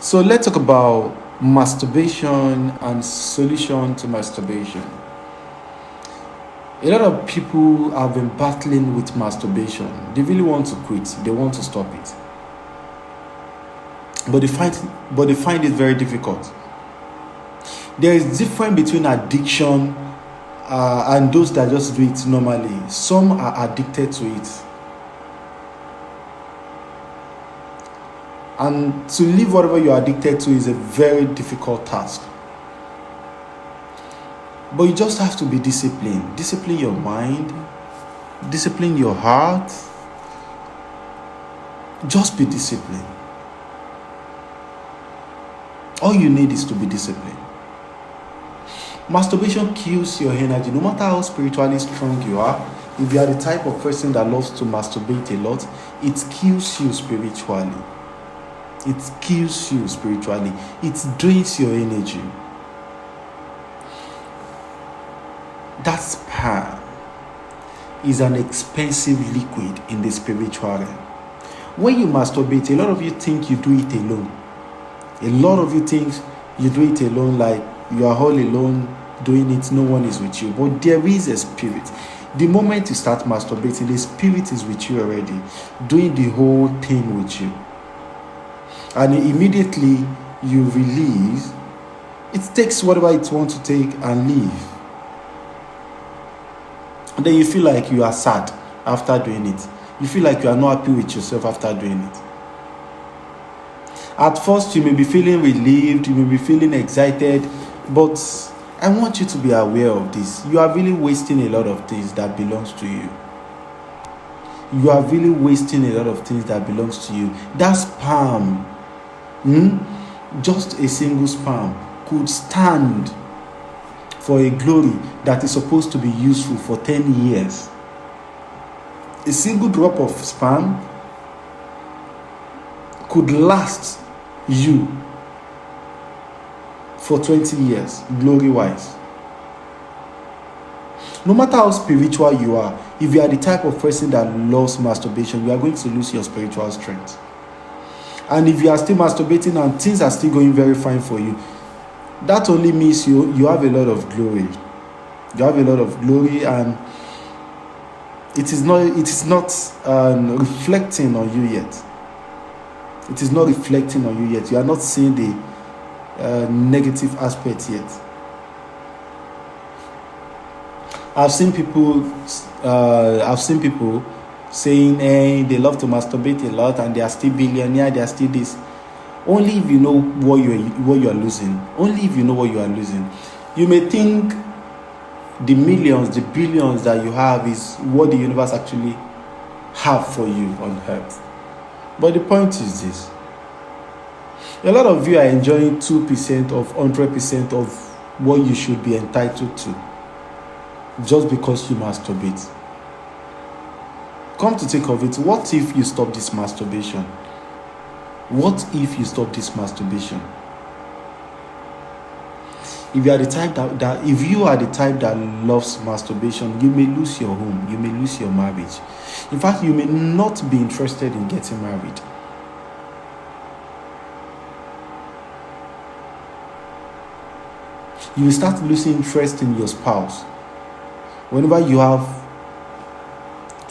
So let's talk about masturbation and solution to masturbation. A lot of people have been battling with masturbation. They really want to quit. They want to stop it, but they find it very difficult. There is difference between addiction and those that just do it normally. Some are addicted to it, and to leave whatever you're addicted to is a very difficult task. But you just have to be disciplined. Discipline your mind, discipline your heart. Just be disciplined. All you need is to be disciplined. Masturbation kills your energy. No matter how spiritually strong you are, if you are the type of person that loves to masturbate a lot, it kills you spiritually. It kills you spiritually. It drains your energy. That sperm is an expensive liquid in the spiritual realm. When you masturbate, a lot of you think you do it alone. A lot of you think you do it alone, like you are all alone doing it, no one is with you. But there is a spirit. The moment you start masturbating, the spirit is with you already, doing the whole thing with you. And immediately you release, it takes whatever it wants to take and leave. And then you feel like you are sad after doing it. You feel like you are not happy with yourself after doing it. At first, you may be feeling relieved, you may be feeling excited, but I want you to be aware of this. You are really wasting a lot of things that belongs to you. You are really wasting a lot of things that belongs to you. That sperm, just a single sperm, could stand for a glory that is supposed to be useful for 10 years. A single drop of sperm could last you for 20 years, glory-wise. No matter how spiritual you are, if you are the type of person that loves masturbation, you are going to lose your spiritual strength. And if you are still masturbating and things are still going very fine for you, that only means you have a lot of glory. You have a lot of glory, and it is not reflecting on you yet. It is not reflecting on you yet. You are not seeing the negative aspect yet. I've seen people saying, hey, they love to masturbate a lot and they are still billionaire, they are still this. Only if you know what you are losing. Only if you know what you are losing. You may think the millions, the billions that you have is what the universe actually have for you on earth. But the point is this. A lot of you are enjoying 2% of 100% of what you should be entitled to just because you masturbate. Come to think of it, what if you stop this masturbation? What if you stop this masturbation? If you are the type that loves masturbation, you may lose your home, you may lose your marriage. In fact, you may not be interested in getting married. You will start losing interest in your spouse. Whenever you have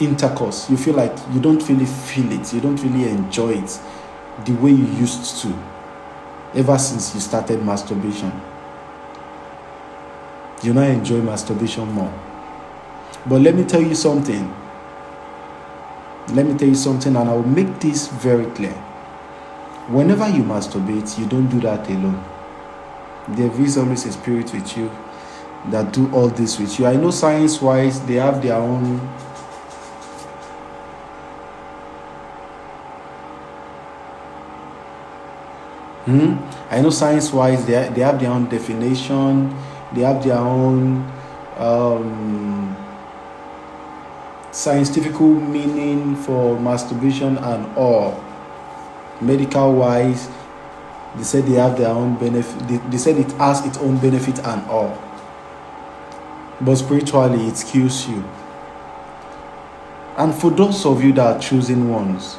intercourse, you feel like you don't really feel it, you don't really enjoy it the way you used to, ever since you started masturbation. You now enjoy masturbation more. But let me tell you something, and I will make this very clear. Whenever you masturbate, you don't do that alone. There is always a spirit with you that do all this with you. I know science-wise, they have their own I know science-wise, they have their own definition, they have their own scientific meaning for masturbation and all. Medical-wise, they said they have their own benefit. They said it has its own benefit and all. But spiritually, it kills you. And for those of you that are choosing ones,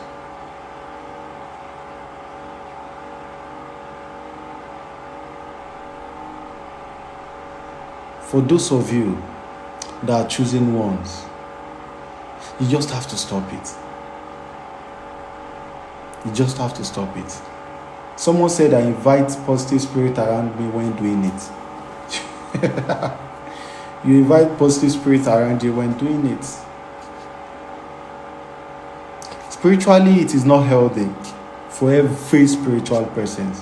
For those of you that are choosing ones, you just have to stop it. You just have to stop it. Someone said, I invite positive spirit around me when doing it. You invite positive spirit around you when doing it. Spiritually, it is not healthy for every spiritual person.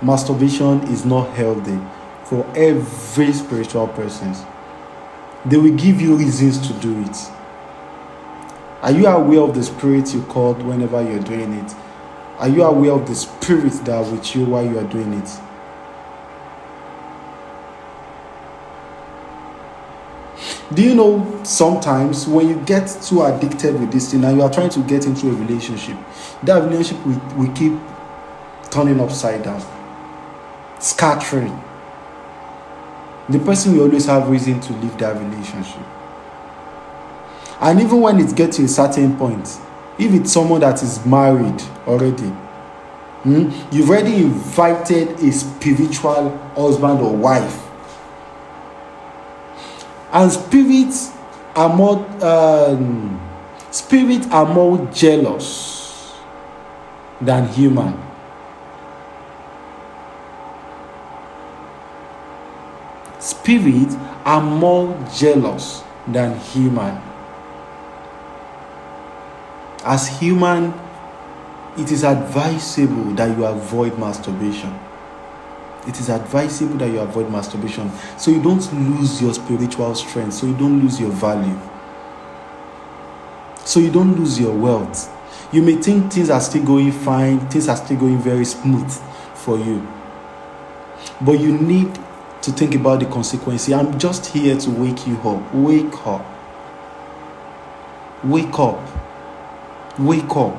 Masturbation is not healthy for every spiritual person. They will give you reasons to do it. Are you aware of the spirit you called whenever you're doing it? Are you aware of the spirits that are with you while you are doing it? Do you know sometimes when you get too addicted with this thing and you are trying to get into a relationship, that relationship will keep turning upside down, scattering. The person will always have reason to leave that relationship. And even when it gets to a certain point, if it's someone that is married already, you've already invited a spiritual husband or wife. And spirits are more jealous than human. Spirits are more jealous than human. As human, it is advisable that you avoid masturbation. It is advisable that you avoid masturbation so you don't lose your spiritual strength, so you don't lose your value, so you don't lose your wealth. You may think things are still going fine, things are still going very smooth for you, but you need to think about the consequences. I'm just here to wake you up. Wake up. Wake up. Wake up.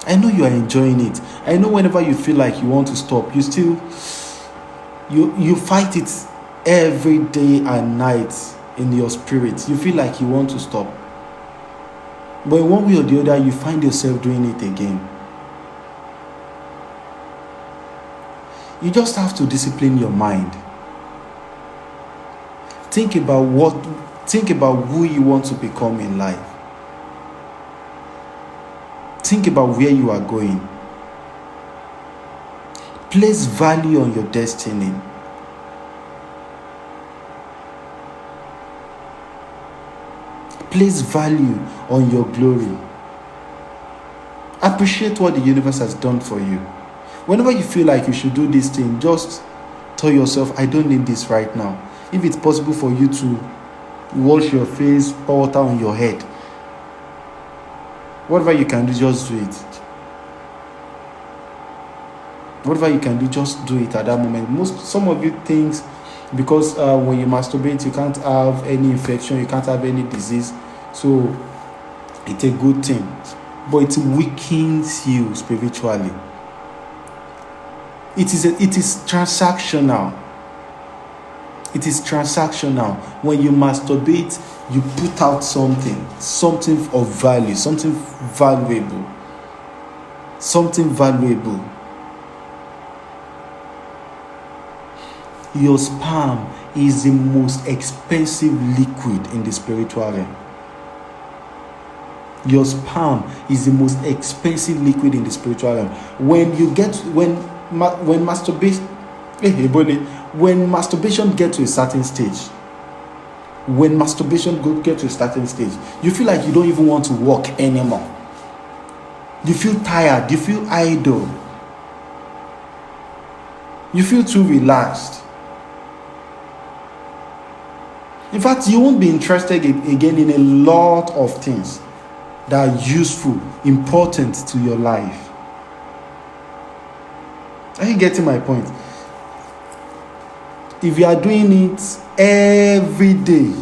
I know you are enjoying it. I know whenever you feel like you want to stop, you still you fight it every day and night in your spirit. You feel like you want to stop, but in one way or the other you find yourself doing it again. You just have to discipline your mind. Think about who you want to become in life. Think about where you are going. Place value on your destiny. Place value on your glory. Appreciate what the universe has done for you. Whenever you feel like you should do this thing, just tell yourself, I don't need this right now. If it's possible for you to wash your face, pour water on your head, whatever you can do, just do it. Whatever you can do, just do it at that moment. Some of you think because when you masturbate, you can't have any infection, you can't have any disease, so it's a good thing. But it weakens you spiritually. It is transactional. It is transactional. When you masturbate, you put out something of value, something valuable. Your sperm is the most expensive liquid in the spiritual realm. Your sperm is the most expensive liquid in the spiritual realm. When masturbation gets to a certain stage, you feel like you don't even want to walk anymore. You feel tired, you feel idle, you feel too relaxed. In fact, you won't be interested again in a lot of things that are useful, important to your life. Are you getting my point? If you are doing it every day,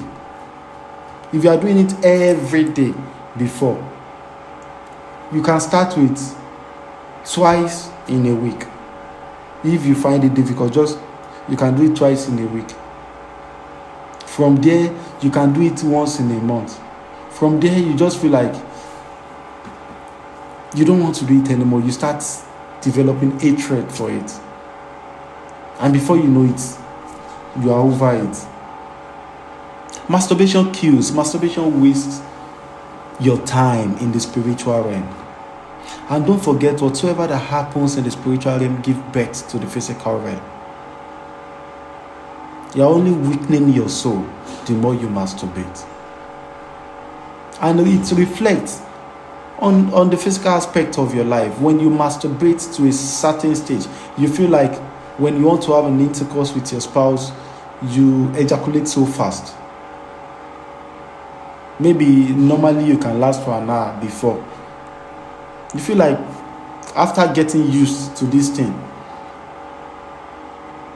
before, you can start with twice in a week. If you find it difficult, you can do it twice in a week. From there, you can do it once in a month. From there, you just feel like you don't want to do it anymore. You start developing hatred for it. And before you know it, You are over it. Masturbation kills. Masturbation wastes your time in the spiritual realm. And don't forget, whatsoever that happens in the spiritual realm gives birth to the physical realm. You're only weakening your soul the more you masturbate. And it reflects on the physical aspect of your life. When you masturbate to a certain stage, you feel like when you want to have an intercourse with your spouse, you ejaculate so fast. Maybe normally you can last for an hour before. You feel like after getting used to this thing,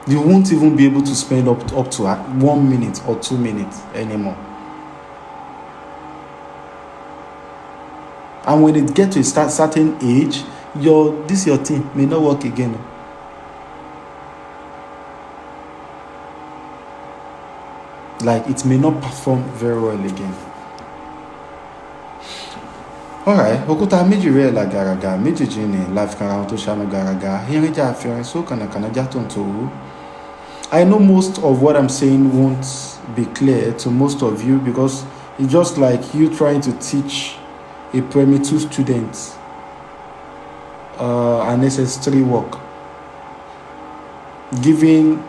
you won't even be able to spend up to 1 minute or 2 minutes anymore. And when it gets to a certain age, your thing may not work again. Like it may not perform very well again. Alright, okuta méjì rẹ̀ la garaga, méjèèjì ni life kan àwọn tó ṣàánú garaga, irinjà àfihàn so kànàkànàjà tó ń tòwó. I know most of what I'm saying won't be clear to most of you because it's just like you trying to teach a primary 2 student an SS3 work, giving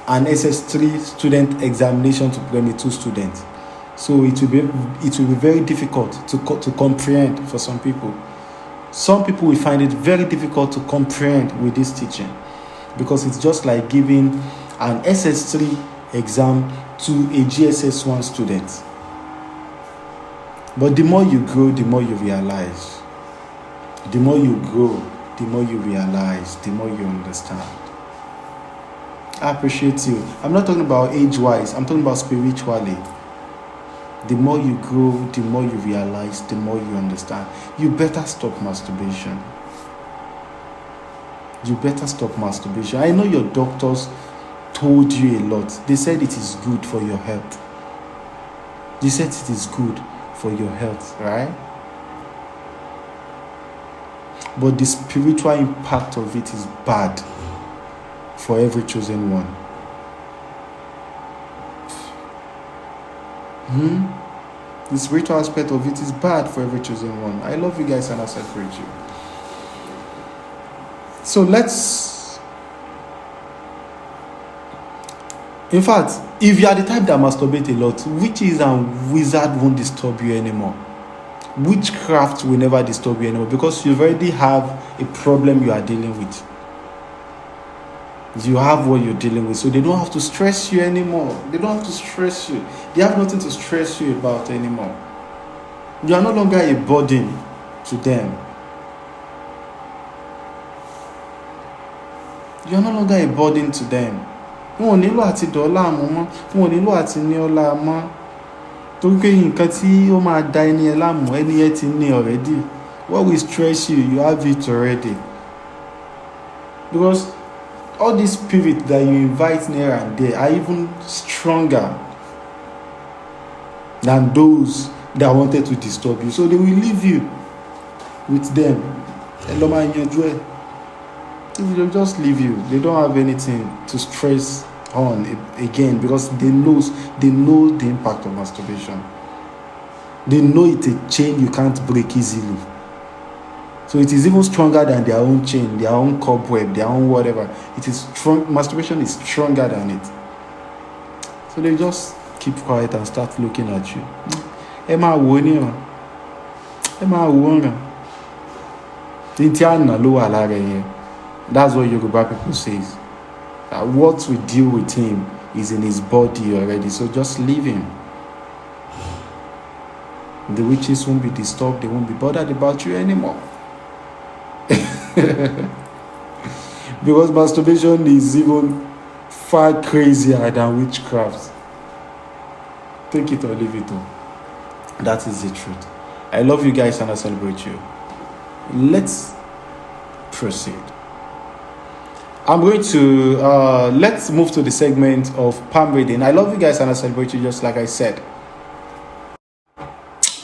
an SS3 student examination to primary 2 students. So it will be very difficult to comprehend for some people. Some people will find it very difficult to comprehend with this teaching because it's just like giving an SS3 exam to a GSS1 student. But the more you grow, the more you realize. The more you grow, the more you realize, the more you understand. I appreciate you. I'm not talking about age-wise. I'm talking about spiritually. The more you grow, the more you realize, the more you understand. You better stop masturbation. You better stop masturbation. I know your doctors told you a lot. They said it is good for your health. They said it is good for your health, right? But the spiritual impact of it is bad for every chosen one. The spiritual aspect of it is bad for every chosen one. I love you guys and I celebrate you. So in fact, if you are the type that masturbate a lot, witches and wizard won't disturb you anymore. Witchcraft will never disturb you anymore because you already have a problem you are dealing with. You have what you're dealing with, so they don't have to stress you anymore. They don't have to stress you. They have nothing to stress you about anymore. You are no longer a burden to them. You are no longer a burden to them. Wọn ò nílò àti dọ́là mọ́, wọn ò nílò àti ní ọlá mọ́. Torí pé nǹkan tí ó máa da ẹni ẹ láàmú, ẹni ẹ ti ní already. What will stress you, you have it already. Because all these spirits that you invite near and there are even stronger than those that wanted to disturb you. So they will leave you with them. They will just leave you. They don't have anything to stress on again because they know the impact of masturbation. They know it's a chain you can't break easily. So it is even stronger than their own chain, their own cobweb, their own whatever. It is strong. Masturbation is stronger than it. So they just keep quiet and start looking at you. That's what Yoruba people say. That what we deal with him is in his body already. So just leave him. The witches won't be disturbed. They won't be bothered about you anymore. Because masturbation is even far crazier than witchcraft. Take it or leave it. That is the truth. I love you guys and I celebrate you. Let's proceed. I'm going to let's move to the segment of palm reading. I love you guys and I celebrate you just like I said.